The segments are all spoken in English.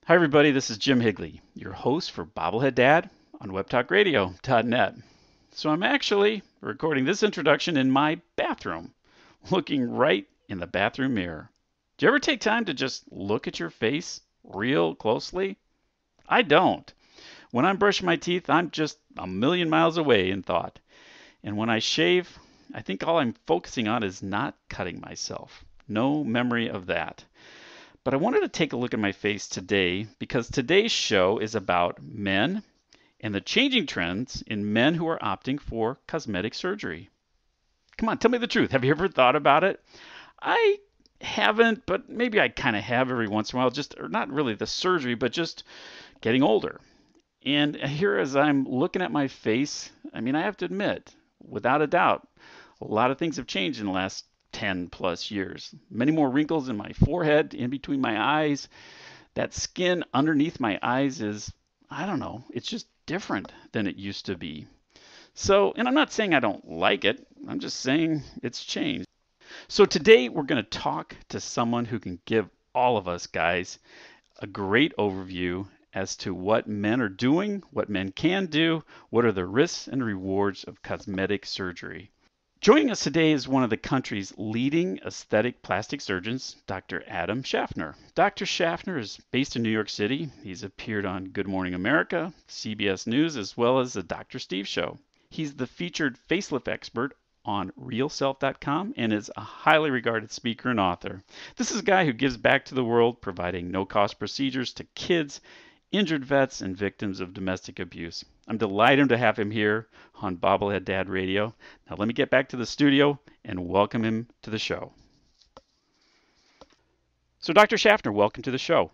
Hi, everybody. This is Jim Higley, your host for Bobblehead Dad on WebTalkRadio.net. So, I'm actually recording this introduction in my bathroom, looking right in the bathroom mirror. Do you ever take time to just look at your face real closely? I don't. When I'm brushing my teeth, I'm just a million miles away in thought. And when I shave, I think all I'm focusing on is not cutting myself. No memory of that. But I wanted to take a look at my face today because today's show is about men and the changing trends in men who are opting for cosmetic surgery. Come on, tell me the truth. Have you ever thought about it? I haven't, but maybe I kind of have every once in a while, just, or not really the surgery, but just getting older. And here, as I'm looking at my face, I have to admit, without a doubt, a lot of things have changed in the last 10 plus years. Many more wrinkles in my forehead, in between my eyes. That skin underneath my eyes is, I don't know, it's just different than it used to be. So, and I'm not saying I don't like it, I'm just saying it's changed. So today we're going to talk to someone who can give all of us guys a great overview as to what men are doing, what men can do, what are the risks and rewards of cosmetic surgery. Joining us today is one of the country's leading aesthetic plastic surgeons, Dr. Adam Schaffner. Dr. Schaffner is based in New York City. He's appeared on Good Morning America, CBS News, as well as the Dr. Steve Show. He's the featured facelift expert on realself.com and is a highly regarded speaker and author. This is a guy who gives back to the world, providing no-cost procedures to kids, injured vets, and victims of domestic abuse. I'm delighted to have him here on Bobblehead Dad Radio. Now let me get back to the studio and welcome him to the show. So Dr. Schaffner, welcome to the show.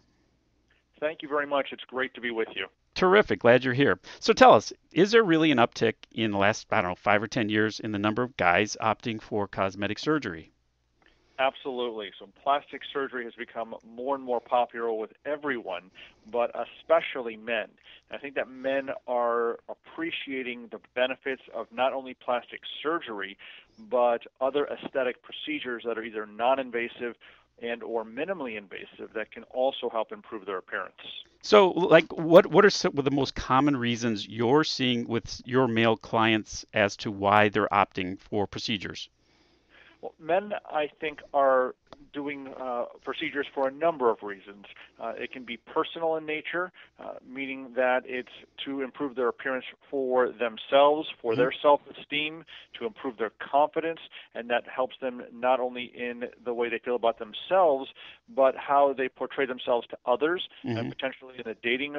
Thank you very much. It's great to be with you. Terrific. Glad you're here. So tell us, is there really an uptick in the last, 5 or 10 years in the number of guys opting for cosmetic surgery? Absolutely. So plastic surgery has become more and more popular with everyone, but especially men. I think that men are appreciating the benefits of not only plastic surgery, but other aesthetic procedures that are either non-invasive and or minimally invasive that can also help improve their appearance. So, like, what are some of the most common reasons you're seeing with your male clients as to why they're opting for procedures? Well, men, I think, are doing procedures for a number of reasons. It can be personal in nature, meaning that it's to improve their appearance for themselves, for their self-esteem, to improve their confidence, and that helps them not only in the way they feel about themselves, but how they portray themselves to others, and potentially in the dating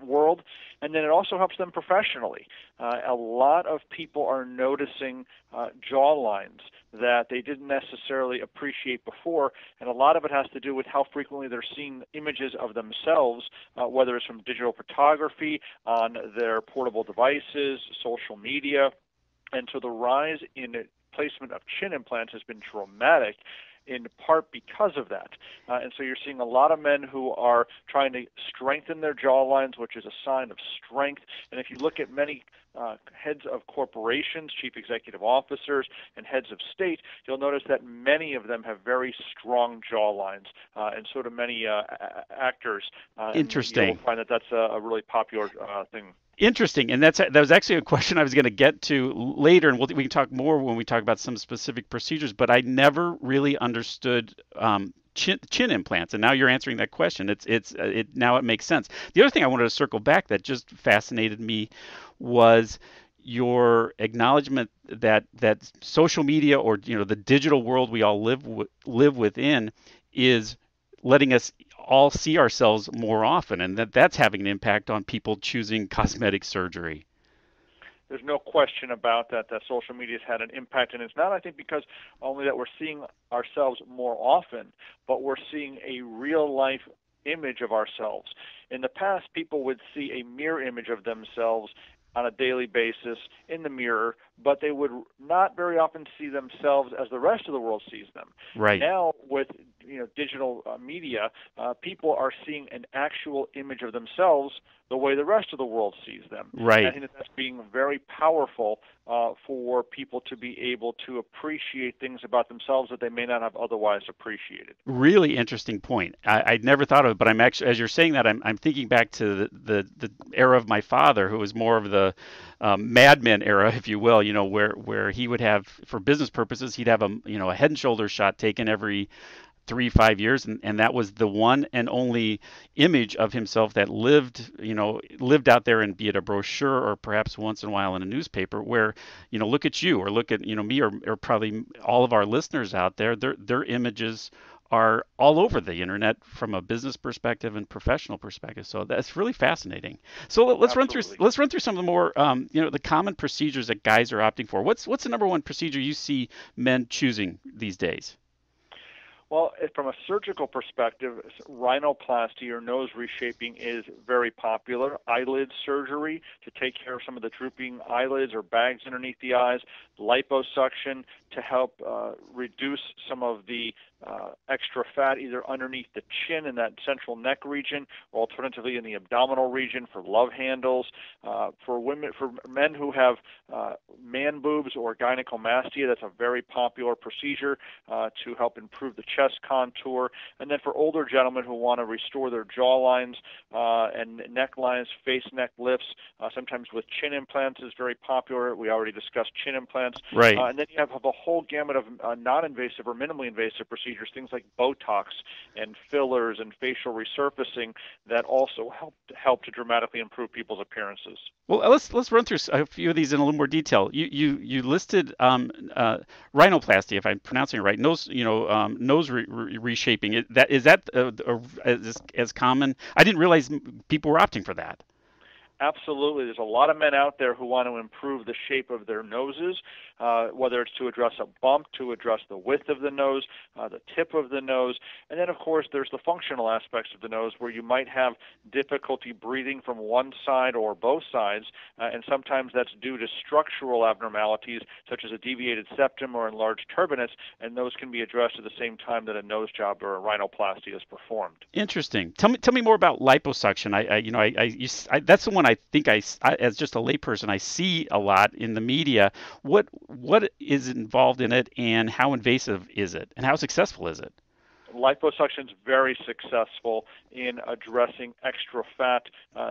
world. And then it also helps them professionally. A lot of people are noticing jaw lines that they didn't necessarily appreciate before, and a lot of it has to do with how frequently they're seeing images of themselves, whether it's from digital photography, on their portable devices, social media, and so the rise in placement of chin implants has been dramatic, in part because of that. And so you're seeing a lot of men who are trying to strengthen their jawlines, which is a sign of strength. And if you look at many heads of corporations, chief executive officers, and heads of state, you'll notice that many of them have very strong jawlines, and so do many actors. Interesting. And you'll find that that's a really popular thing. Interesting, and that was actually a question I was going to get to later, and we can talk more when we talk about some specific procedures. But I never really understood chin implants, and now you're answering that question. Now it makes sense. The other thing I wanted to circle back that just fascinated me was your acknowledgement that social media, or the digital world we all live within, is letting us all see ourselves more often, and that's having an impact on people choosing cosmetic surgery. There's no question about that social media has had an impact, and it's not, I think, because only that we're seeing ourselves more often, but we're seeing a real-life image of ourselves. In the past, people would see a mirror image of themselves on a daily basis in the mirror, but they would not very often see themselves as the rest of the world sees them. Right. Now, with digital media, people are seeing an actual image of themselves the way the rest of the world sees them. Right. And I think that's being very powerful for people to be able to appreciate things about themselves that they may not have otherwise appreciated. Really interesting point. I'd never thought of it, but I'm actually, as you're saying that, I'm thinking back to the era of my father, who was more of the Mad Men era, if you will. Where he would have, for business purposes, he'd have a Head and Shoulders shot taken every 3-5 years, and that was the one and only image of himself that lived out there, and be it a brochure or perhaps once in a while in a newspaper, where look at you, or look at me, or probably all of our listeners out there, their images are all over the internet from a business perspective and professional perspective. So that's really fascinating. So let's run through some of the more the common procedures that guys are opting for. What's the number one procedure you see men choosing these days? Well, from a surgical perspective, rhinoplasty or nose reshaping is very popular. Eyelid surgery to take care of some of the drooping eyelids or bags underneath the eyes. Liposuction to help reduce some of the extra fat either underneath the chin in that central neck region, or alternatively in the abdominal region for love handles. For men who have man boobs or gynecomastia, that's a very popular procedure to help improve the chest contour. And then for older gentlemen who want to restore their jawlines and necklines, face neck lifts, sometimes with chin implants is very popular. We already discussed chin implants. Right. And then you have a whole gamut of non-invasive or minimally invasive procedures, things like Botox and fillers and facial resurfacing that also help to dramatically improve people's appearances. Well, let's run through a few of these in a little more detail. You listed rhinoplasty, if I'm pronouncing it right, nose reshaping. Is that as common? I didn't realize people were opting for that. Absolutely. There's a lot of men out there who want to improve the shape of their noses, whether it's to address a bump, to address the width of the nose, the tip of the nose. And then, of course, there's the functional aspects of the nose where you might have difficulty breathing from one side or both sides, and sometimes that's due to structural abnormalities such as a deviated septum or enlarged turbinates, and those can be addressed at the same time that a nose job or a rhinoplasty is performed. Interesting. Tell me more about liposuction. That's the one I think I, as just a layperson, I see a lot in the media. What is involved in it, and how invasive is it, and how successful is it? Liposuction is very successful in addressing extra fat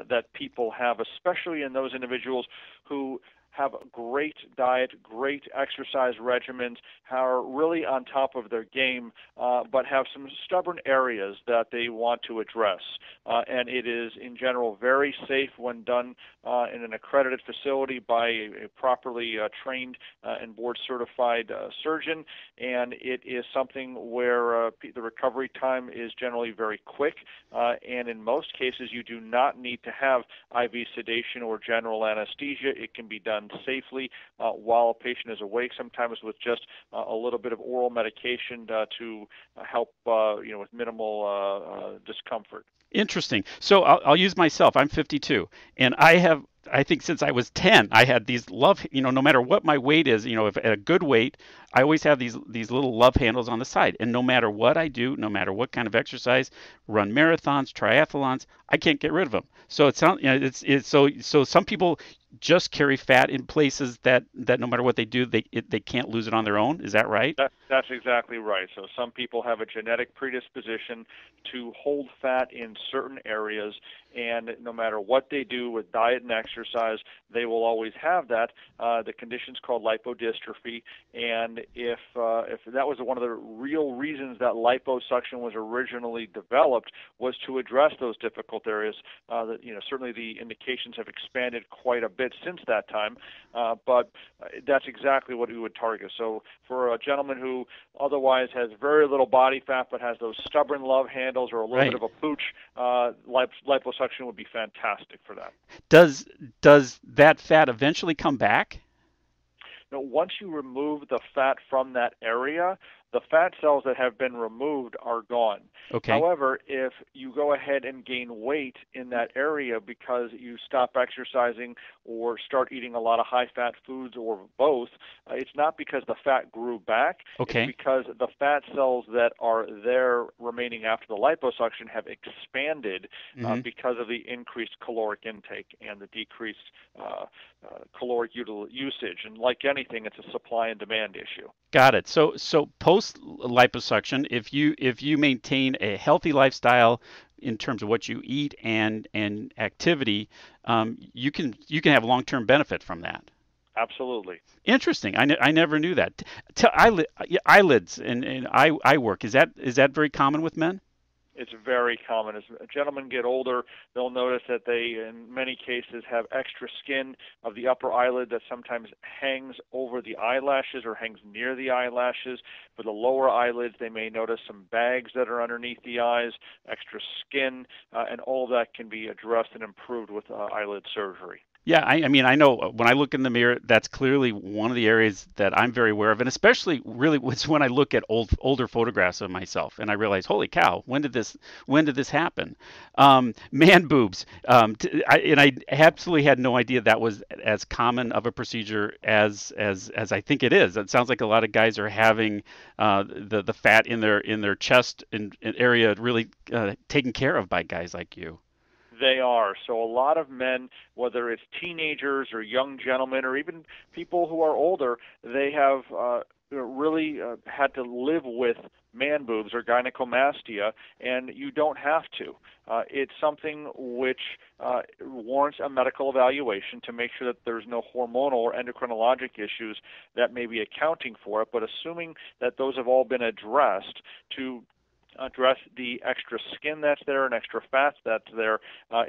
that people have, especially in those individuals who have a great diet, great exercise regimens, are really on top of their game, but have some stubborn areas that they want to address. And it is, in general, very safe when done in an accredited facility by a properly trained and board-certified surgeon. And it is something where the recovery time is generally very quick. And in most cases, you do not need to have IV sedation or general anesthesia. It can be done safely while a patient is awake, sometimes with just a little bit of oral medication to help with minimal discomfort. Interesting. So I'll use myself. I'm 52, and I think since I was 10, I had these no matter what my weight is, if at a good weight, I always have these little love handles on the side. And no matter what I do, no matter what kind of exercise, run marathons, triathlons, I can't get rid of them. So it sounds, so some people just carry fat in places that no matter what they do, they can't lose it on their own. Is that right? That's exactly right. So some people have a genetic predisposition to hold fat in certain areas, and no matter what they do with diet and exercise, they will always have that. The condition's called lipodystrophy, and if that was one of the real reasons that liposuction was originally developed, was to address those difficult areas. Certainly the indications have expanded quite a bit since that time, but that's exactly what we would target. So for a gentleman who otherwise has very little body fat but has those stubborn love handles or a little bit of a pooch, liposuction would be fantastic for that. Does that fat eventually come back? Once you remove the fat from that area, the fat cells that have been removed are gone. Okay. However, if you go ahead and gain weight in that area because you stop exercising or start eating a lot of high-fat foods or both, it's not because the fat grew back. Okay. It's because the fat cells that are there remaining after the liposuction have expanded because of the increased caloric intake and the decreased caloric usage. And like anything, it's a supply and demand issue. Got it. So post liposuction, if you maintain a healthy lifestyle in terms of what you eat and activity, you can have long-term benefit from that. Absolutely. Interesting. I never knew that. Eyelids and eye work, is that very common with men? It's very common. As gentlemen get older, they'll notice that they, in many cases, have extra skin of the upper eyelid that sometimes hangs over the eyelashes or hangs near the eyelashes. For the lower eyelids, they may notice some bags that are underneath the eyes, extra skin, and all of that can be addressed and improved with eyelid surgery. Yeah, I mean, I know when I look in the mirror, that's clearly one of the areas that I'm very aware of, and especially really it's when I look at older photographs of myself, and I realize, holy cow, when did this happen? Man boobs, I absolutely had no idea that was as common of a procedure as I think it is. It sounds like a lot of guys are having the fat in their chest and area really taken care of by guys like you. They are. So a lot of men, whether it's teenagers or young gentlemen or even people who are older, they have really had to live with man boobs or gynecomastia, and you don't have to. It's something which warrants a medical evaluation to make sure that there's no hormonal or endocrinologic issues that may be accounting for it, but assuming that those have all been addressed, to address the extra skin that's there and extra fat that's there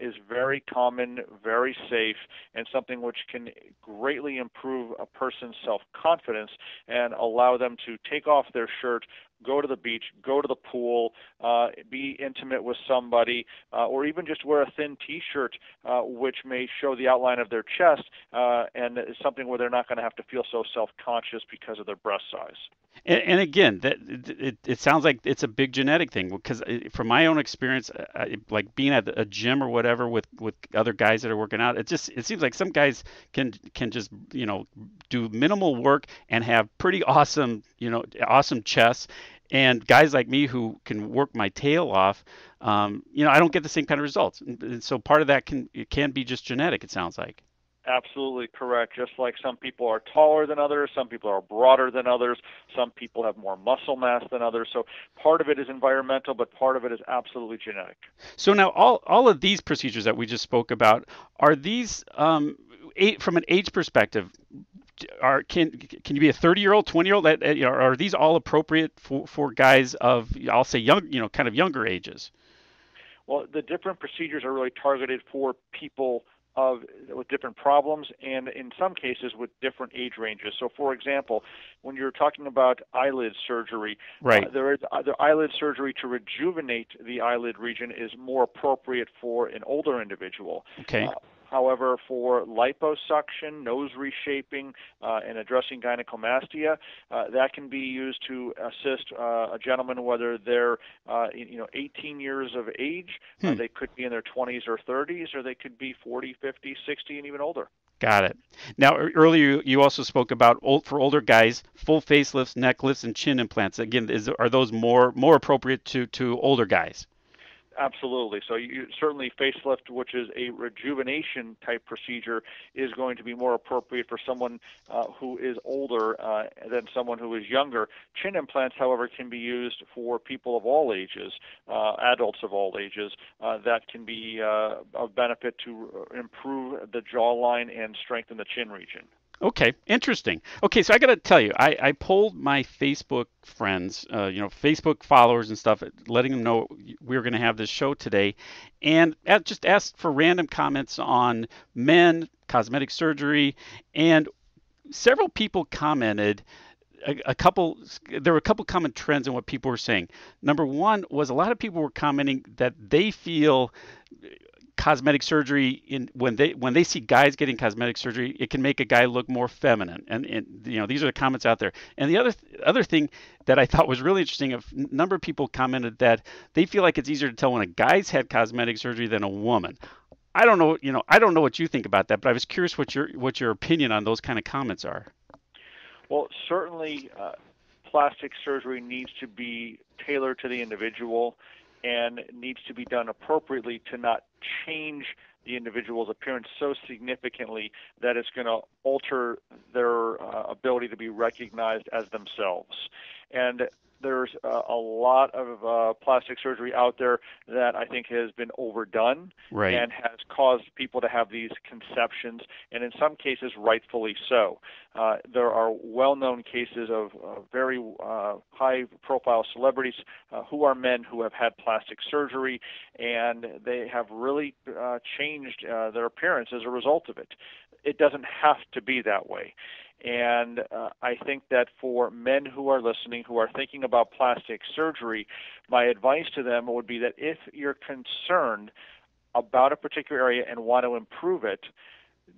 is very common, very safe, and something which can greatly improve a person's self-confidence and allow them to take off their shirt, go to the beach, go to the pool, be intimate with somebody, or even just wear a thin T-shirt which may show the outline of their chest, and it's something where they're not going to have to feel so self-conscious because of their breast size. And again, it sounds like it's a big genetic thing, because from my own experience, like being at a gym or whatever with other guys that are working out, it seems like some guys can just do minimal work and have pretty awesome chests, and guys like me who can work my tail off, I don't get the same kind of results. And so part of that can be just genetic, it sounds like. Absolutely correct. Just like some people are taller than others, some people are broader than others, some people have more muscle mass than others. So part of it is environmental, but part of it is absolutely genetic. So now all of these procedures that we just spoke about, are these from an age perspective, can you be a 30-year-old, 20-year-old? Are these all appropriate for guys of, I'll say, young, kind of younger ages? Well, the different procedures are really targeted for people with different problems, and in some cases with different age ranges. So, for example, when you're talking about eyelid surgery, right, there is the eyelid surgery to rejuvenate the eyelid region is more appropriate for an older individual. Okay. However, for liposuction, nose reshaping, and addressing gynecomastia, that can be used to assist a gentleman whether they're 18 years of age, they could be in their 20s or 30s, or they could be 40, 50, 60, and even older. Got it. Now, earlier you also spoke about for older guys, full facelifts, neck lifts, and chin implants. Again, are those more appropriate to older guys? Absolutely. So you certainly facelift, which is a rejuvenation type procedure, is going to be more appropriate for someone who is older than someone who is younger. Chin implants, however, can be used for people of all ages, adults of all ages. That can be of benefit to improve the jawline and strengthen the chin region. Okay, interesting. Okay, so I got to tell you, I polled my Facebook friends, Facebook followers and stuff, letting them know we were going to have this show today, and just asked for random comments on men, cosmetic surgery, and several people commented. There were a couple common trends in what people were saying. Number one was a lot of people were commenting that they feel cosmetic surgery when they see guys getting cosmetic surgery, it can make a guy look more feminine. And these are the comments out there. And the other thing that I thought was really interesting, a number of people commented that they feel like it's easier to tell when a guy's had cosmetic surgery than a woman. I don't know, I don't know what you think about that, but I was curious what your opinion on those kind of comments are. Well, certainly plastic surgery needs to be tailored to the individual and needs to be done appropriately to not change the individual's appearance so significantly that it's going to alter their ability to be recognized as themselves. And there's a lot of plastic surgery out there that I think has been overdone right. and has caused people to have these conceptions, and in some cases rightfully so. There are well-known cases of very high-profile celebrities who are men who have had plastic surgery, and they have really changed their appearance as a result of it. It doesn't have to be that way. And I think that for men who are listening, who are thinking about plastic surgery, my advice to them would be that if you're concerned about a particular area and want to improve it,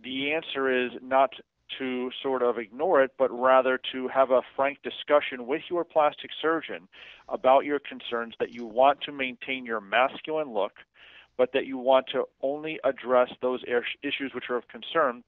the answer is not to sort of ignore it, but rather to have a frank discussion with your plastic surgeon about your concerns, that you want to maintain your masculine look, but that you want to only address those issues which are of concern.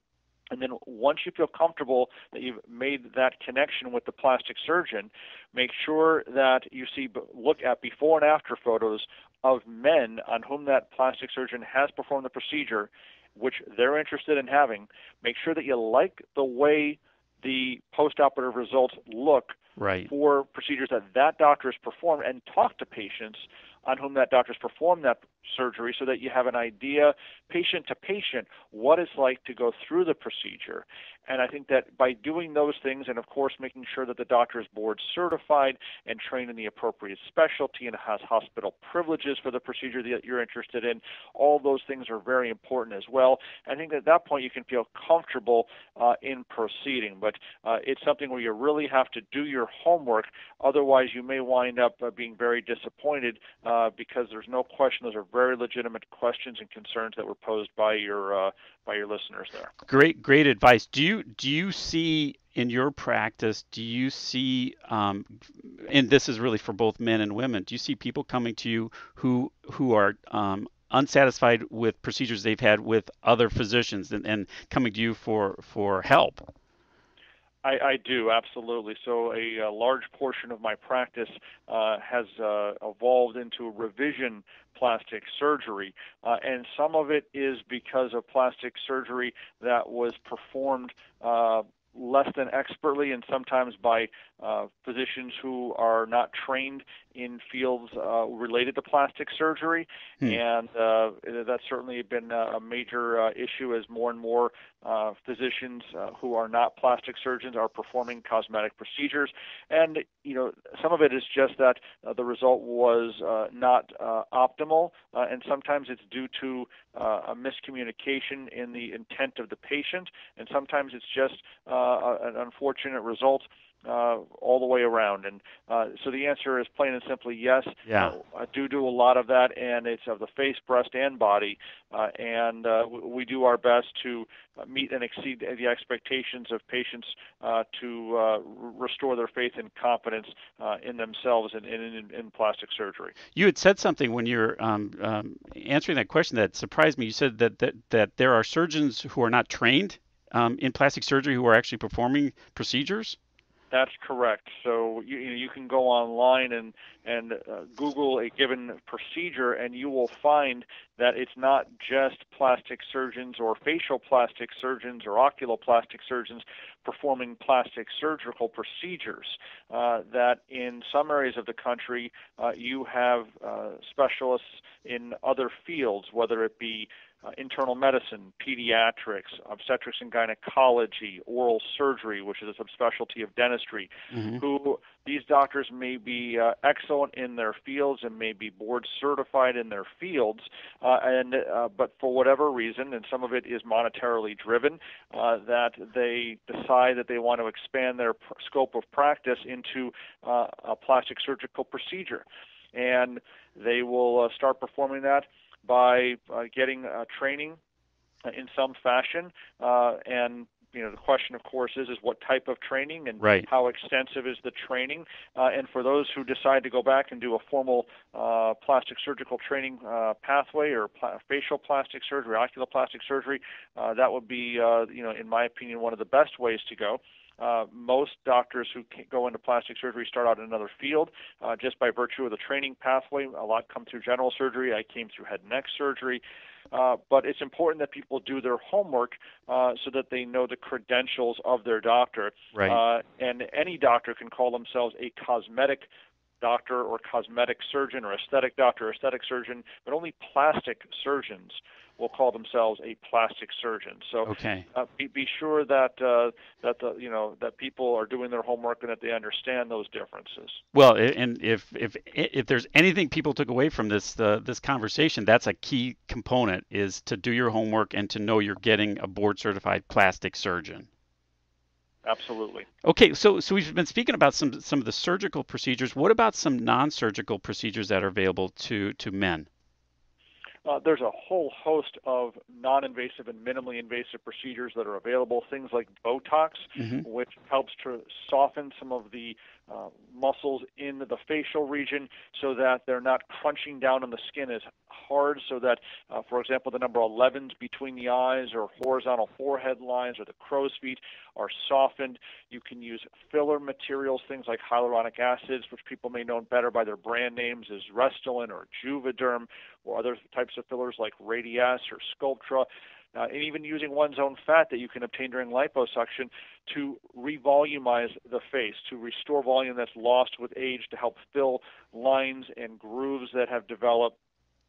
And then once you feel comfortable that you've made that connection with the plastic surgeon, make sure that you look at before and after photos of men on whom that plastic surgeon has performed the procedure, which they're interested in having. Make sure that you like the way the postoperative results look right. for procedures that doctor has performed, and talk to patients on whom that doctor's performed that surgery so that you have an idea, patient to patient, what it's like to go through the procedure. And I think that by doing those things, and of course making sure that the doctor is board certified and trained in the appropriate specialty and has hospital privileges for the procedure that you're interested in, all those things are very important as well. I think at that point you can feel comfortable in proceeding. But it's something where you really have to do your homework. Otherwise, you may wind up being very disappointed because there's no question those are very legitimate questions and concerns that were posed by your listeners there. Great advice. Do you see in your practice? Do you see, and this is really for both men and women, do you see people coming to you who are unsatisfied with procedures they've had with other physicians and coming to you for help? I do, absolutely. So a large portion of my practice has evolved into revision plastic surgery, and some of it is because of plastic surgery that was performed less than expertly, and sometimes by physicians who are not trained in fields related to plastic surgery. And that's certainly been a major issue as more and more physicians who are not plastic surgeons are performing cosmetic procedures. And, some of it is just that the result was not optimal, and sometimes it's due to a miscommunication in the intent of the patient, and sometimes it's just an unfortunate result all the way around. And so the answer is plain and simply yes. Yeah. I do a lot of that, and it's of the face, breast, and body. And we do our best to meet and exceed the expectations of patients to restore their faith and confidence in themselves and in plastic surgery. You had said something when you're answering that question that surprised me. You said that there are surgeons who are not trained in plastic surgery who are actually performing procedures? That's correct. So you can go online and Google a given procedure, and you will find that it's not just plastic surgeons or facial plastic surgeons or oculoplastic surgeons performing plastic surgical procedures. That in some areas of the country you have specialists in other fields, whether it be internal medicine, pediatrics, obstetrics and gynecology, oral surgery, which is a subspecialty of dentistry, who these doctors may be excellent in their fields and may be board certified in their fields, but for whatever reason, and some of it is monetarily driven, that they decide that they want to expand their scope of practice into a plastic surgical procedure. And they will start performing that. by getting training in some fashion, and the question, of course, is what type of training and Right. how extensive is the training. And for those who decide to go back and do a formal plastic surgical training pathway, or facial plastic surgery, oculoplastic surgery, that would be, in my opinion, one of the best ways to go. Most doctors who go into plastic surgery start out in another field just by virtue of the training pathway. A lot come through general surgery. I came through head and neck surgery. But it's important that people do their homework so that they know the credentials of their doctor. Right. And any doctor can call themselves a cosmetic doctor or cosmetic surgeon or aesthetic doctor or aesthetic surgeon, but only plastic surgeons will call themselves a plastic surgeon. So Okay. be sure that that people are doing their homework and that they understand those differences. Well, and if there's anything people took away from this conversation, that's a key component, is to do your homework and to know you're getting a board certified plastic surgeon. Absolutely. Okay, so we've been speaking about some of the surgical procedures. What about some non-surgical procedures that are available to men? There's a whole host of non-invasive and minimally invasive procedures that are available. Things like Botox, Mm-hmm. which helps to soften some of the muscles in the facial region so that they're not crunching down on the skin as hard, so that, for example, the number 11s between the eyes or horizontal forehead lines or the crow's feet are softened. You can use filler materials, things like hyaluronic acids, which people may know better by their brand names as Restylane or Juvederm, or other types of fillers like Radiesse or Sculptra. And even using one's own fat that you can obtain during liposuction to revolumize the face, to restore volume that's lost with age, to help fill lines and grooves that have developed.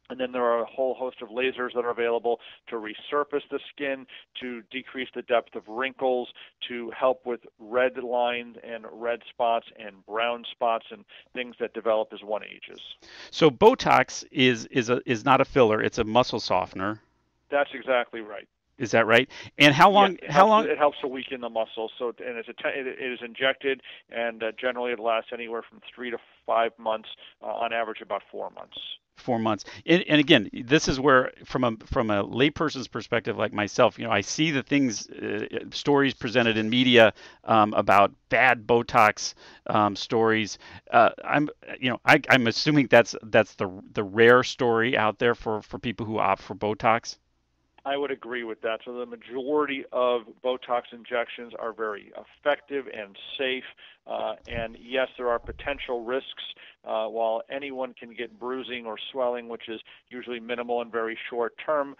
And then there are a whole host of lasers that are available to resurface the skin, to decrease the depth of wrinkles, to help with red lines and red spots and brown spots and things that develop as one ages. So Botox is not a filler; it's a muscle softener. That's exactly right. Is that right? And how long? Yeah, How long? it helps to weaken the muscle. So, and it is injected, and generally it lasts anywhere from 3 to 5 months, on average about 4 months. 4 months. And again, this is where, from a layperson's perspective, like myself, I see the things, stories presented in media about bad Botox stories. I'm assuming that's the rare story out there for people who opt for Botox. I would agree with that. So the majority of Botox injections are very effective and safe. And yes, there are potential risks. While anyone can get bruising or swelling, which is usually minimal and very short term,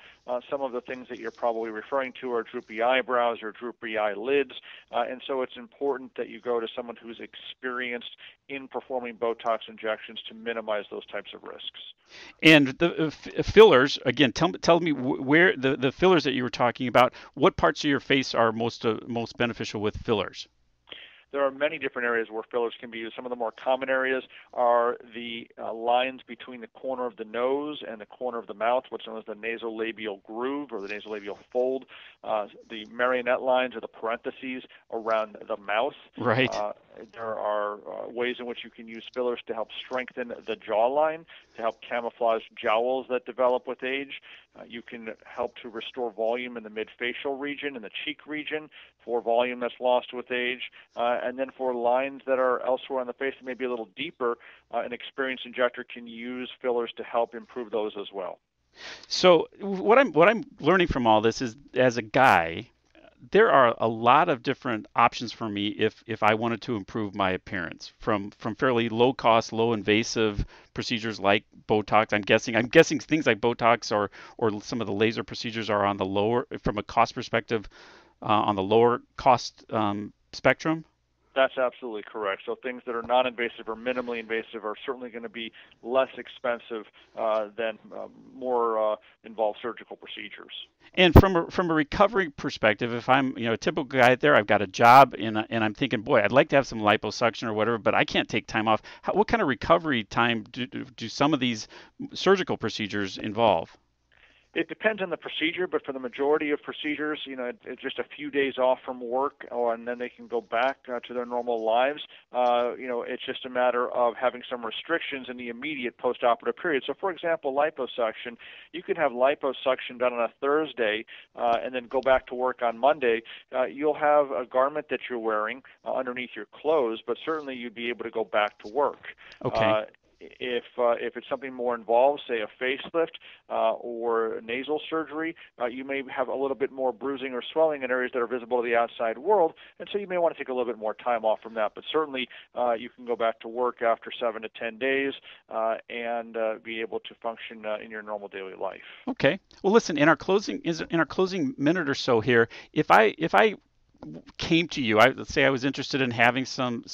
some of the things that you're probably referring to are droopy eyebrows or droopy eyelids. And so it's important that you go to someone who's experienced in performing Botox injections to minimize those types of risks. And the fillers, again, tell me where the fillers that you were talking about, what parts of your face are most beneficial with fillers? There are many different areas where fillers can be used. Some of the more common areas are the lines between the corner of the nose and the corner of the mouth, what's known as the nasolabial groove or the nasolabial fold, the marionette lines or the parentheses around the mouth. Right. There are ways in which you can use fillers to help strengthen the jawline, to help camouflage jowls that develop with age. You can help to restore volume in the midfacial region and the cheek region for volume that's lost with age. And then for lines that are elsewhere on the face that may be a little deeper, an experienced injector can use fillers to help improve those as well. So what I'm learning from all this is, as a guy, there are a lot of different options for me if I wanted to improve my appearance, from fairly low cost, low invasive procedures like Botox. I'm guessing things like Botox or some of the laser procedures are on the lower, from a cost perspective, on the lower cost spectrum. That's absolutely correct. So things that are non-invasive or minimally invasive are certainly going to be less expensive than more involved surgical procedures. And from a recovery perspective, if I'm a typical guy out there, I've got a job and I'm thinking, boy, I'd like to have some liposuction or whatever, but I can't take time off. What kind of recovery time do some of these surgical procedures involve? It depends on the procedure, but for the majority of procedures, it's just a few days off from work, and then they can go back to their normal lives. It's just a matter of having some restrictions in the immediate post-operative period. So, for example, liposuction, you could have liposuction done on a Thursday and then go back to work on Monday. You'll have a garment that you're wearing underneath your clothes, but certainly you'd be able to go back to work. Okay. If it's something more involved, say a facelift or nasal surgery, you may have a little bit more bruising or swelling in areas that are visible to the outside world, and so you may want to take a little bit more time off from that. But certainly, you can go back to work after 7 to 10 days and be able to function in your normal daily life. Okay. Well, listen, in our closing minute or so here, if I came to you, let's say I was interested in having some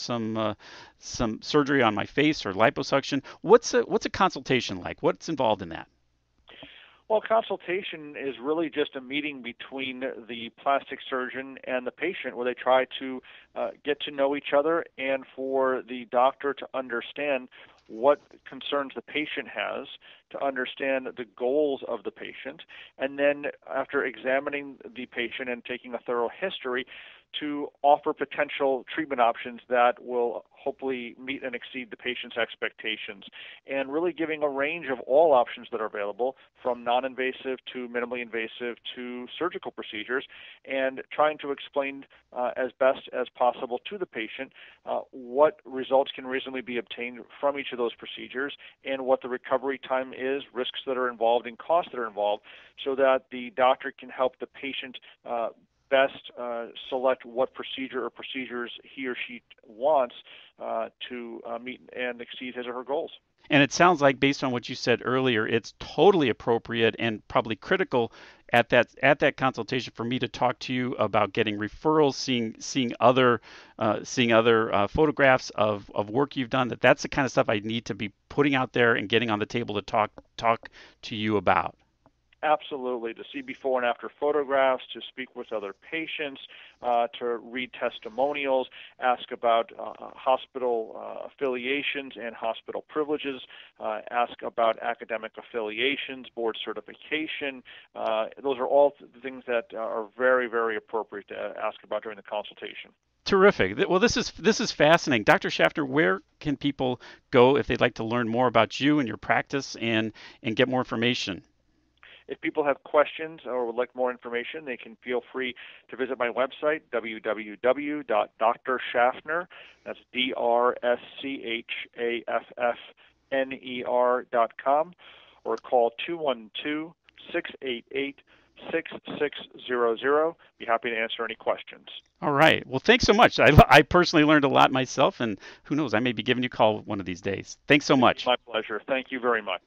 surgery on my face or liposuction, what's a consultation like? What's involved in that? Well, consultation is really just a meeting between the plastic surgeon and the patient where they try to get to know each other and for the doctor to understand what concerns the patient has, to understand the goals of the patient, and then after examining the patient and taking a thorough history, to offer potential treatment options that will hopefully meet and exceed the patient's expectations, and really giving a range of all options that are available, from non-invasive to minimally invasive to surgical procedures, and trying to explain as best as possible to the patient what results can reasonably be obtained from each of those procedures and what the recovery time is, risks that are involved, and costs that are involved, so that the doctor can help the patient best select what procedure or procedures he or she wants to meet and exceed his or her goals. And it sounds like, based on what you said earlier, it's totally appropriate and probably critical at that consultation for me to talk to you about getting referrals, seeing other photographs of work you've done. That's the kind of stuff I need to be putting out there and getting on the table to talk to you about. Absolutely, to see before and after photographs, to speak with other patients, to read testimonials, ask about hospital affiliations and hospital privileges, ask about academic affiliations, board certification. Those are all things that are very, very appropriate to ask about during the consultation. Terrific. Well, this is fascinating. Dr. Schaffner, where can people go if they'd like to learn more about you and your practice and get more information? If people have questions or would like more information, they can feel free to visit my website, www.drschaffner, that's DRSCHAFFNER.com, or call 212-688-6600. Be happy to answer any questions. All right. Well, thanks so much. I personally learned a lot myself, and who knows, I may be giving you a call one of these days. Thanks so much. My pleasure. Thank you very much.